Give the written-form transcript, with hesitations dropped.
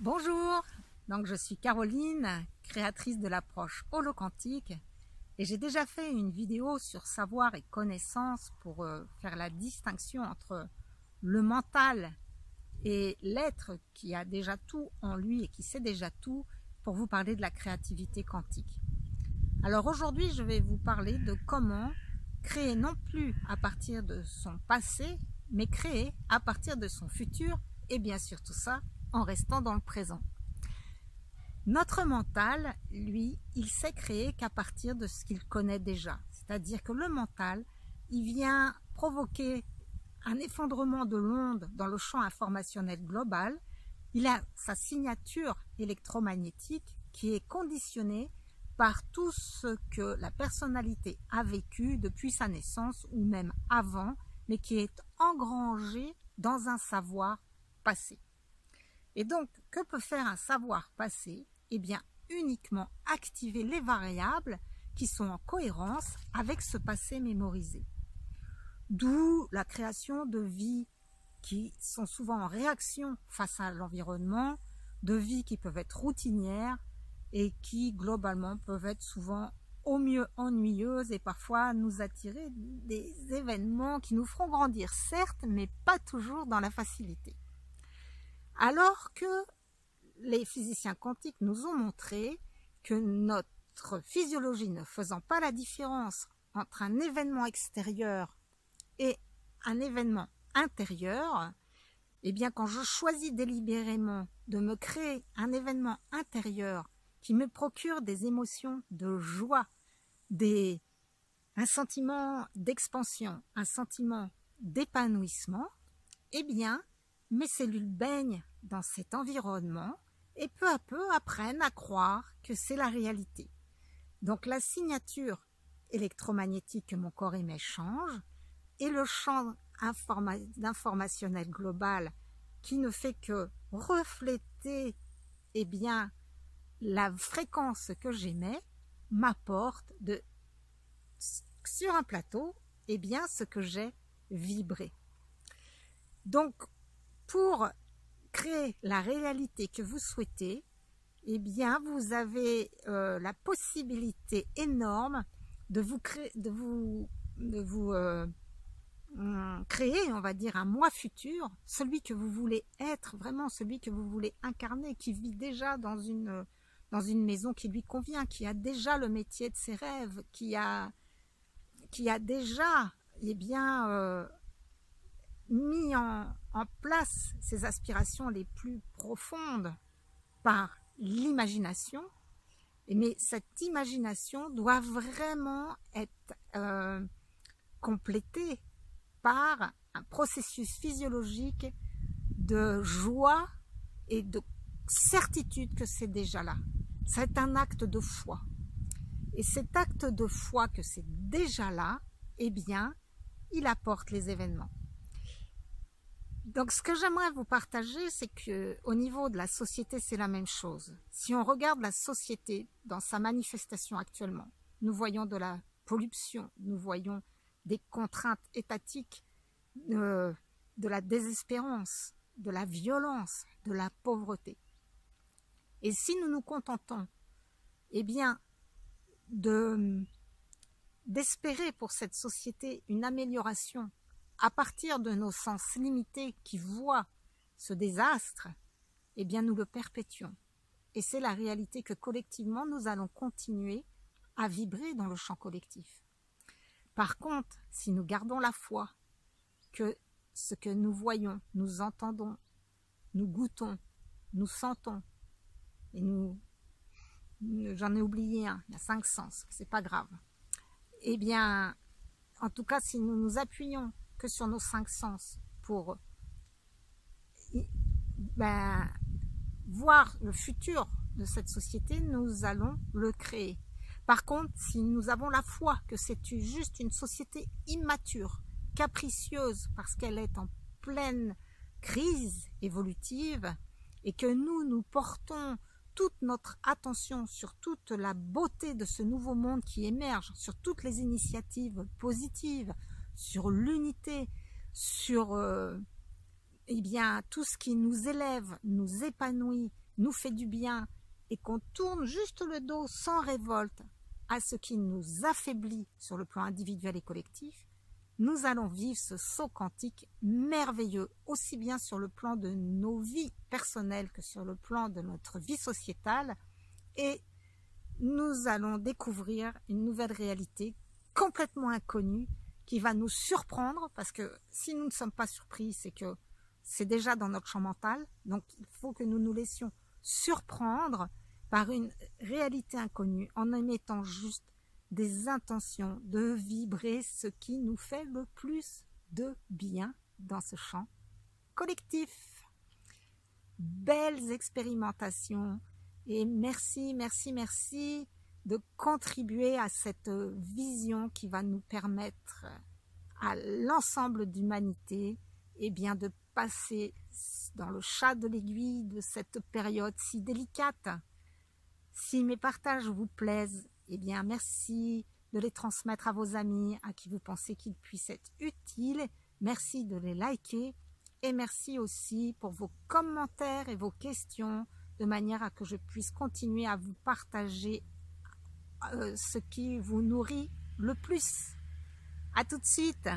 Bonjour, donc je suis Caroline, créatrice de l'approche holoquantique et j'ai déjà fait une vidéo sur savoir et connaissance pour faire la distinction entre le mental et l'être qui a déjà tout en lui et qui sait déjà tout, pour vous parler de la créativité quantique. Alors aujourd'hui je vais vous parler de comment créer non plus à partir de son passé, mais créer à partir de son futur, et bien sûr tout ça en restant dans le présent. Notre mental, lui, il sait créer qu'à partir de ce qu'il connaît déjà. C'est-à-dire que le mental, il vient provoquer un effondrement de l'onde dans le champ informationnel global. Il a sa signature électromagnétique qui est conditionnée par tout ce que la personnalité a vécu depuis sa naissance ou même avant, mais qui est engrangé dans un savoir passé. Et donc, que peut faire un savoir passé? Eh bien, uniquement activer les variables qui sont en cohérence avec ce passé mémorisé. D'où la création de vies qui sont souvent en réaction face à l'environnement, de vies qui peuvent être routinières et qui, globalement, peuvent être souvent au mieux ennuyeuses et parfois nous attirer des événements qui nous feront grandir, certes, mais pas toujours dans la facilité. Alors que les physiciens quantiques nous ont montré que notre physiologie ne faisant pas la différence entre un événement extérieur et un événement intérieur, eh bien quand je choisis délibérément de me créer un événement intérieur qui me procure des émotions de joie, un sentiment d'expansion, un sentiment d'épanouissement, eh bien mes cellules baignent dans cet environnement et peu à peu apprennent à croire que c'est la réalité. Donc la signature électromagnétique que mon corps émet change et le champ informationnel global qui ne fait que refléter la fréquence que j'émets m'apporte sur un plateau ce que j'ai vibré. Donc pour créer la réalité que vous souhaitez, eh bien, vous avez la possibilité énorme de vous créer, créer, on va dire, un moi futur, celui que vous voulez être, vraiment celui que vous voulez incarner, qui vit déjà dans une maison qui lui convient, qui a déjà le métier de ses rêves, qui a déjà, mis en place ses aspirations les plus profondes par l'imagination, mais cette imagination doit vraiment être complétée par un processus physiologique de joie et de certitude que c'est déjà là. C'est un acte de foi. Et cet acte de foi que c'est déjà là, eh bien, il apporte les événements. Donc ce que j'aimerais vous partager, c'est qu'au niveau de la société, c'est la même chose. Si on regarde la société dans sa manifestation actuellement, nous voyons de la pollution, nous voyons des contraintes étatiques, de la désespérance, de la violence, de la pauvreté. Et si nous nous contentons, d'espérer pour cette société une amélioration à partir de nos sens limités qui voient ce désastre, eh bien nous le perpétuons. Et c'est la réalité que collectivement nous allons continuer à vibrer dans le champ collectif. Par contre, si nous gardons la foi que ce que nous voyons, nous entendons, nous goûtons, nous sentons, et j'en ai oublié un, il y a 5 sens, c'est pas grave. Eh bien, en tout cas, si nous nous appuyons que sur nos 5 sens pour voir le futur de cette société, nous allons le créer. Par contre, si nous avons la foi que c'est juste une société immature, capricieuse, parce qu'elle est en pleine crise évolutive, et que nous portons toute notre attention sur toute la beauté de ce nouveau monde qui émerge, sur toutes les initiatives positives, sur l'unité, sur tout ce qui nous élève, nous épanouit nous fait du bien et qu'on tourne juste le dos sans révolte à ce qui nous affaiblit sur le plan individuel et collectif, nous allons vivre ce saut quantique merveilleux, aussi bien sur le plan de nos vies personnelles que sur le plan de notre vie sociétale, et nous allons découvrir une nouvelle réalité complètement inconnue qui va nous surprendre, parce que si nous ne sommes pas surpris, c'est que c'est déjà dans notre champ mental, donc il faut que nous nous laissions surprendre par une réalité inconnue en émettant juste des intentions de vibrer ce qui nous fait le plus de bien dans ce champ collectif. Belles expérimentations et merci, merci, merci de contribuer à cette vision qui va nous permettre à l'ensemble d'humanité de passer dans le chat de l'aiguille de cette période si délicate. Si mes partages vous plaisent, merci de les transmettre à vos amis à qui vous pensez qu'ils puissent être utiles. Merci de les liker et merci aussi pour vos commentaires et vos questions de manière à que je puisse continuer à vous partager ce qui vous nourrit le plus. À tout de suite.